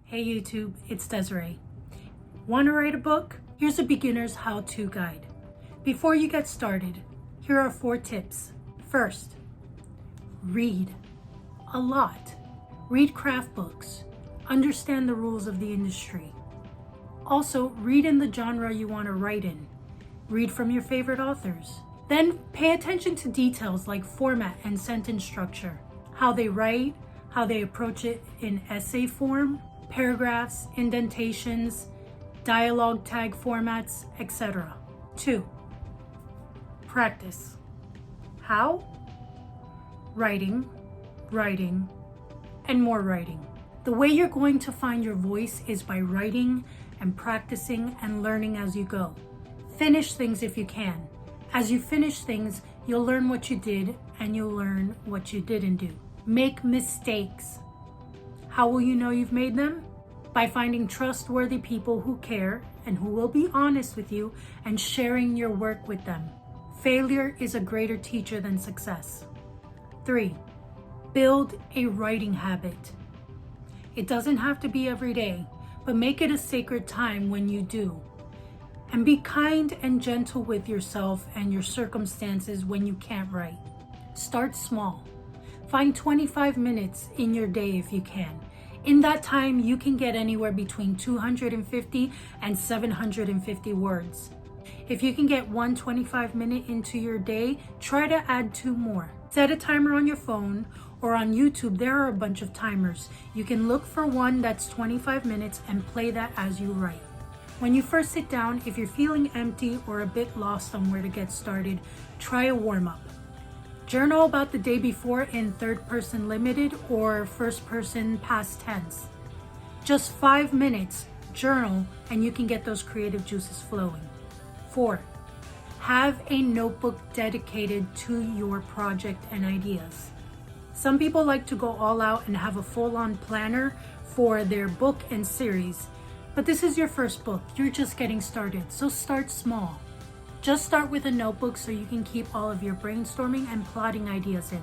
Hey YouTube, it's Desiree. Want to write a book? Here's a beginner's how-to guide. Before you get started, here are 4 tips. First, read a lot. Read craft books. Understand the rules of the industry. Also, read in the genre you want to write in. Read from your favorite authors. Then pay attention to details like format and sentence structure, how they write, how they approach it in essay form, paragraphs, indentations, dialogue tag formats, etc. 2. Practice. How? Writing, and more writing. The way you're going to find your voice is by writing and practicing and learning as you go. Finish things if you can. As you finish things, you'll learn what you did and you'll learn what you didn't do. Make mistakes. How will you know you've made them? By finding trustworthy people who care and who will be honest with you and sharing your work with them. Failure is a greater teacher than success. 3. Build a writing habit. It doesn't have to be every day, but make it a sacred time when you do. And be kind and gentle with yourself and your circumstances when you can't write. Start small. Find 25 minutes in your day if you can. In that time, you can get anywhere between 250 and 750 words. If you can get one 25-minute into your day, try to add 2 more. Set a timer on your phone or on YouTube. There are a bunch of timers. You can look for one that's 25 minutes and play that as you write. When you first sit down, if you're feeling empty or a bit lost on where to get started, try a warm-up. Journal about the day before in 3rd person limited or 1st person past tense. Just 5 minutes, journal, and you can get those creative juices flowing. 4. Have a notebook dedicated to your project and ideas. Some people like to go all out and have a full-on planner for their book and series, but this is your first book. You're just getting started, so start small. Just start with a notebook so you can keep all of your brainstorming and plotting ideas in.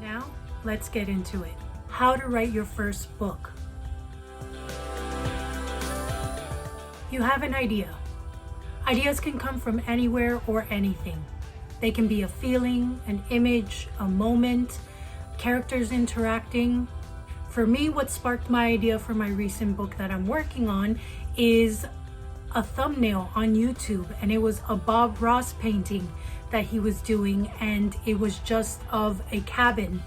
Now, let's get into it. How to write your first book. You have an idea. Ideas can come from anywhere or anything. They can be a feeling, an image, a moment, characters interacting. For me, what sparked my idea for my recent book that I'm working on is a thumbnail on YouTube, and it was a Bob Ross painting that he was doing, and it was just of a cabin.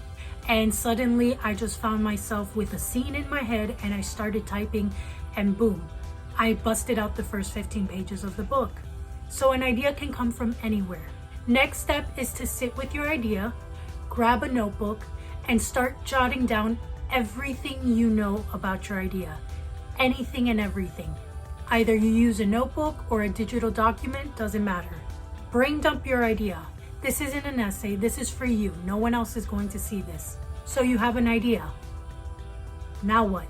And suddenly I just found myself with a scene in my head, and I started typing, and boom, I busted out the first 15 pages of the book. So an idea can come from anywhere. Next step is to sit with your idea, grab a notebook, and start jotting down everything you know about your idea. Anything and everything. Either you use a notebook or a digital document, doesn't matter. Brain dump your idea. This isn't an essay, this is for you. No one else is going to see this. So you have an idea. Now what?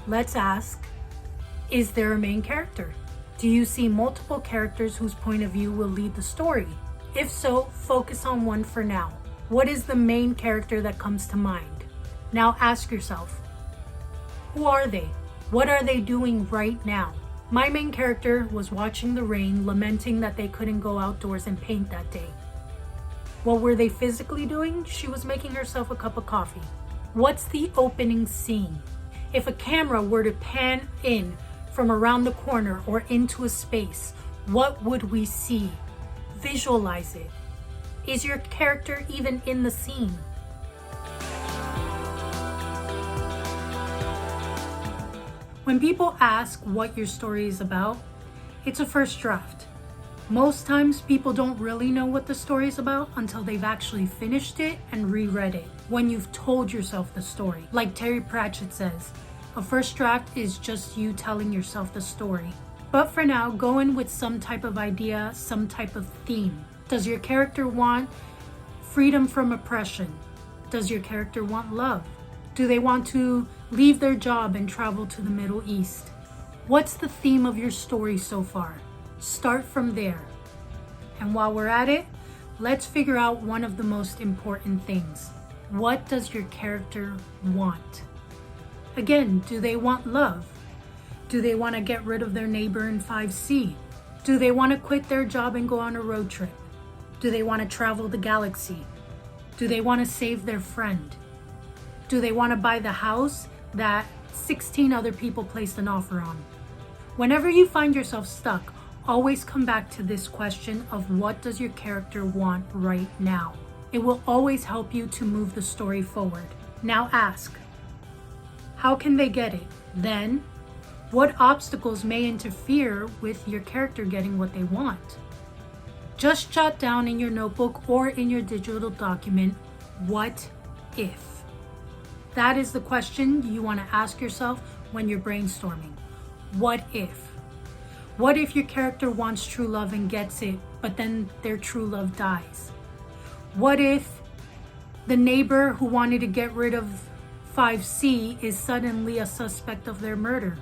Let's ask, is there a main character? Do you see multiple characters whose point of view will lead the story? If so, focus on one for now. What is the main character that comes to mind? Now ask yourself, who are they? What are they doing right now? My main character was watching the rain, lamenting that they couldn't go outdoors and paint that day. What were they physically doing? She was making herself a cup of coffee. What's the opening scene? If a camera were to pan in from around the corner or into a space, what would we see? Visualize it. Is your character even in the scene? When people ask what your story is about, it's a first draft. Most times people don't really know what the story is about until they've actually finished it and reread it. When you've told yourself the story. Like Terry Pratchett says, a first draft is just you telling yourself the story. But for now, go in with some type of idea, some type of theme. Does your character want freedom from oppression? Does your character want love? Do they want to leave their job and travel to the Middle East? What's the theme of your story so far? Start from there. And while we're at it, let's figure out one of the most important things. What does your character want? Again, do they want love? Do they want to get rid of their neighbor in 5C? Do they want to quit their job and go on a road trip? Do they want to travel the galaxy? Do they want to save their friend? Do they want to buy the house that 16 other people placed an offer on? Whenever you find yourself stuck, always come back to this question of what does your character want right now? It will always help you to move the story forward. Now ask, how can they get it? Then, what obstacles may interfere with your character getting what they want? Just jot down in your notebook or in your digital document, what if? That is the question you want to ask yourself when you're brainstorming. What if? What if your character wants true love and gets it, but then their true love dies? What if the neighbor who wanted to get rid of 5C is suddenly a suspect of their murder?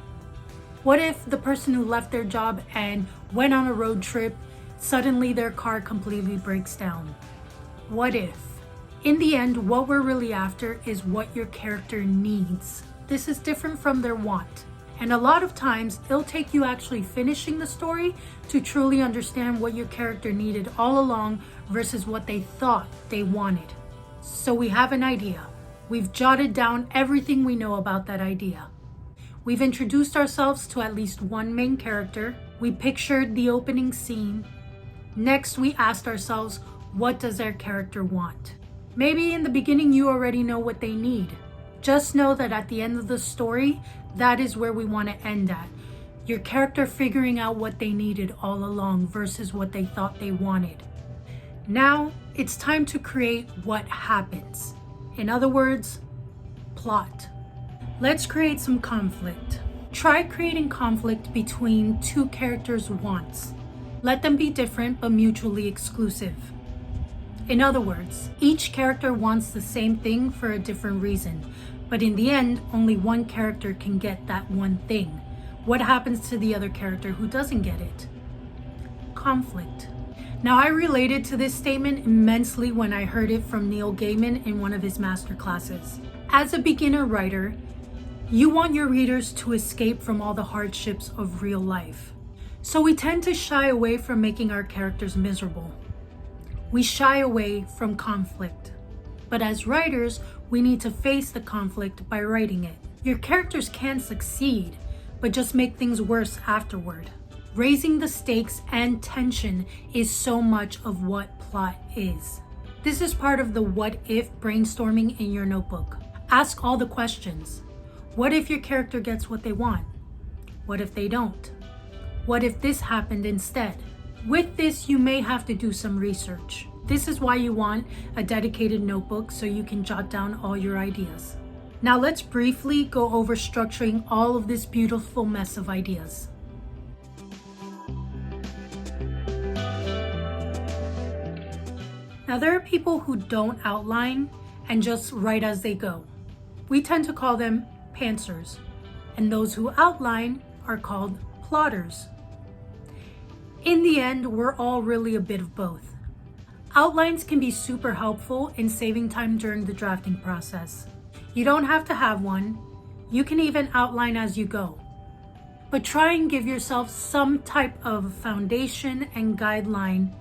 What if the person who left their job and went on a road trip, suddenly their car completely breaks down? What if? In the end, what we're really after is what your character needs. This is different from their want. And a lot of times, it'll take you actually finishing the story to truly understand what your character needed all along versus what they thought they wanted. So we have an idea. We've jotted down everything we know about that idea. We've introduced ourselves to at least one main character. We pictured the opening scene. Next, we asked ourselves, what does their character want? Maybe in the beginning you already know what they need. Just know that at the end of the story, that is where we want to end at. Your character figuring out what they needed all along versus what they thought they wanted. Now, it's time to create what happens. In other words, plot. Let's create some conflict. Try creating conflict between two characters' wants. Let them be different but mutually exclusive. In other words, each character wants the same thing for a different reason, but in the end, only one character can get that one thing. What happens to the other character who doesn't get it? Conflict. Now, I related to this statement immensely when I heard it from Neil Gaiman in one of his master classes. As a beginner writer, you want your readers to escape from all the hardships of real life. So we tend to shy away from making our characters miserable. We shy away from conflict. But as writers, we need to face the conflict by writing it. Your characters can succeed, but just make things worse afterward. Raising the stakes and tension is so much of what plot is. This is part of the what if brainstorming in your notebook. Ask all the questions. What if your character gets what they want? What if they don't? What if this happened instead? With this, you may have to do some research. This is why you want a dedicated notebook so you can jot down all your ideas. Now let's briefly go over structuring all of this beautiful mess of ideas. Now there are people who don't outline and just write as they go. We tend to call them pantsers, and those who outline are called plotters. In the end, we're all really a bit of both. Outlines can be super helpful in saving time during the drafting process. You don't have to have one. You can even outline as you go. But try and give yourself some type of foundation and guideline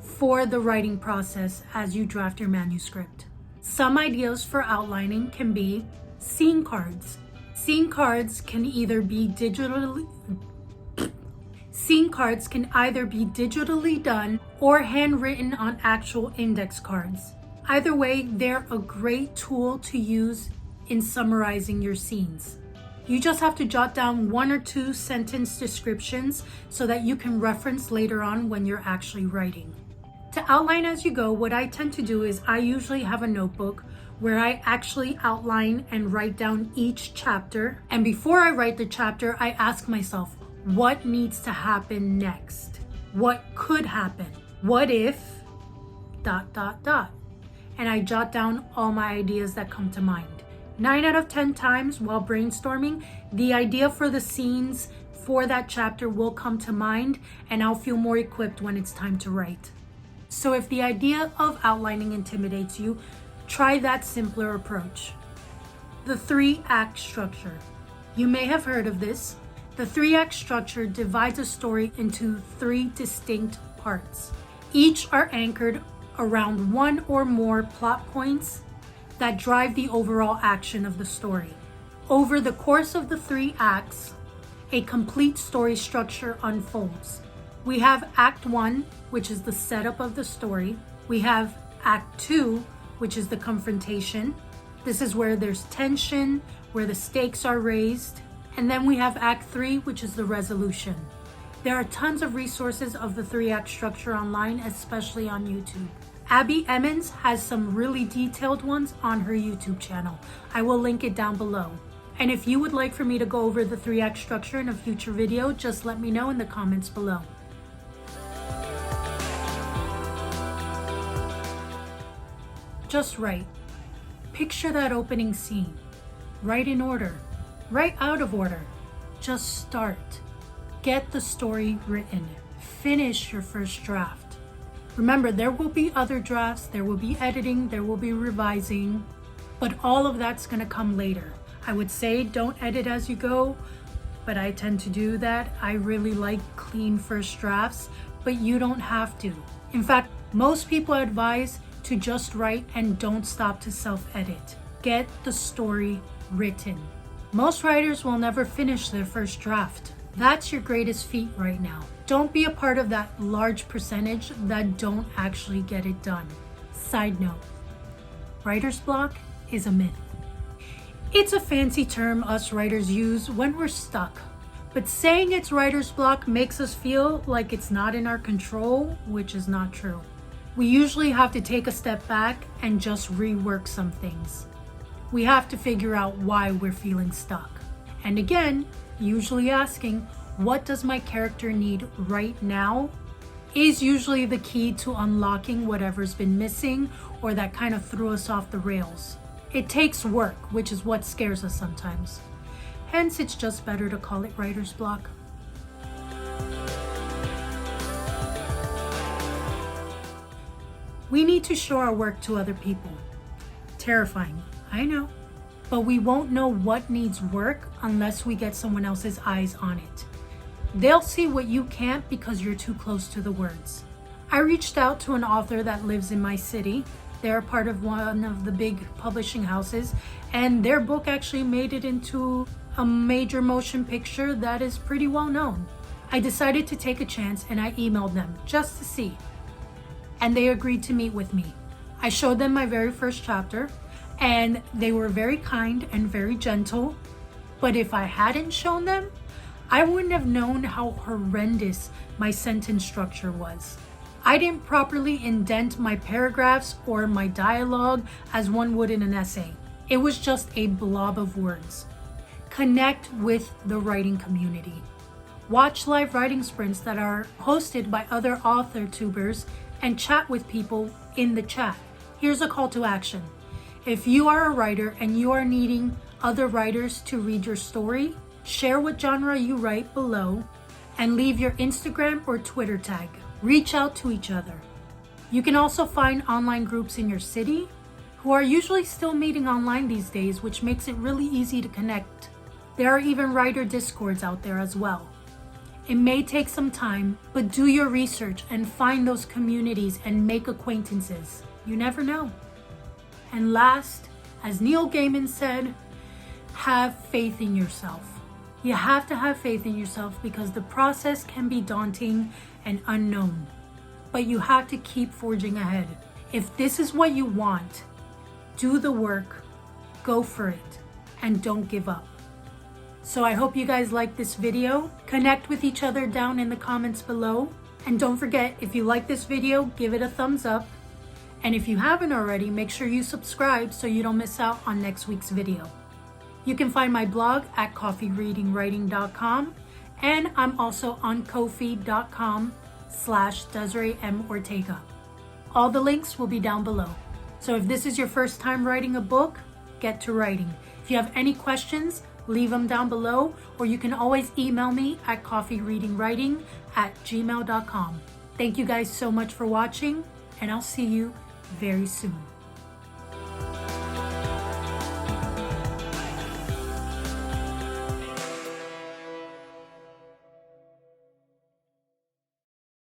for the writing process as you draft your manuscript. Some ideas for outlining can be scene cards. Scene cards can either be digitally done or handwritten on actual index cards. Either way, they're a great tool to use in summarizing your scenes. You just have to jot down 1 or 2 sentence descriptions so that you can reference later on when you're actually writing. To outline as you go, what I tend to do is I usually have a notebook where I actually outline and write down each chapter. And before I write the chapter, I ask myself, what needs to happen next? What could happen? What if ... And I jot down all my ideas that come to mind. 9 out of 10 times while brainstorming, the idea for the scenes for that chapter will come to mind, and I'll feel more equipped when it's time to write. So if the idea of outlining intimidates you, try that simpler approach. The 3-act structure. You may have heard of this. The 3-act structure divides a story into 3 distinct parts. Each are anchored around one or more plot points that drive the overall action of the story. Over the course of the 3 acts, a complete story structure unfolds. We have Act 1, which is the setup of the story. We have Act 2, which is the confrontation. This is where there's tension, where the stakes are raised. And then we have Act 3, which is the resolution. There are tons of resources of the 3-act structure online, especially on YouTube. Abby Emmons has some really detailed ones on her YouTube channel. I will link it down below. And if you would like for me to go over the 3-act structure in a future video, just let me know in the comments below. Just write. Picture that opening scene. Write in order. Write out of order. Just start. Get the story written. Finish your first draft. Remember, there will be other drafts, there will be editing, there will be revising, but all of that's going to come later. I would say don't edit as you go, but I tend to do that. I really like clean first drafts, but you don't have to. In fact, most people advise to just write and don't stop to self-edit. Get the story written. Most writers will never finish their first draft. That's your greatest feat right now. Don't be a part of that large percentage that don't actually get it done. Side note, writer's block is a myth. It's a fancy term us writers use when we're stuck. But saying it's writer's block makes us feel like it's not in our control, which is not true. We usually have to take a step back and just rework some things. We have to figure out why we're feeling stuck. And again, usually asking, what does my character need right now, is usually the key to unlocking whatever's been missing or that kind of threw us off the rails. It takes work, which is what scares us sometimes. Hence, it's just better to call it writer's block. We need to show our work to other people. Terrifying, I know. But we won't know what needs work unless we get someone else's eyes on it. They'll see what you can't because you're too close to the words. I reached out to an author that lives in my city. They're part of one of the big publishing houses, and their book actually made it into a major motion picture that is pretty well known. I decided to take a chance and I emailed them just to see. And they agreed to meet with me. I showed them my very first chapter, and they were very kind and very gentle. But if I hadn't shown them, I wouldn't have known how horrendous my sentence structure was. I didn't properly indent my paragraphs or my dialogue as one would in an essay. It was just a blob of words. Connect with the writing community. Watch live writing sprints that are hosted by other author tubers and chat with people in the chat. Here's a call to action. If you are a writer and you are needing other writers to read your story, share what genre you write below and leave your Instagram or Twitter tag. Reach out to each other. You can also find online groups in your city who are usually still meeting online these days, which makes it really easy to connect. There are even writer discords out there as well. It may take some time, but do your research and find those communities and make acquaintances. You never know. And last, as Neil Gaiman said, have faith in yourself. You have to have faith in yourself because the process can be daunting and unknown. But you have to keep forging ahead. If this is what you want, do the work, go for it, and don't give up. So I hope you guys like this video. Connect with each other down in the comments below. And don't forget, if you like this video, give it a thumbs up. And if you haven't already, make sure you subscribe so you don't miss out on next week's video. You can find my blog at coffeereadingwriting.com, and I'm also on ko-fi.com/Desiree M. Ortega. All the links will be down below. So if this is your first time writing a book, get to writing. If you have any questions, leave them down below, or you can always email me at coffeereadingwriting@gmail.com. Thank you guys so much for watching, and I'll see you very soon.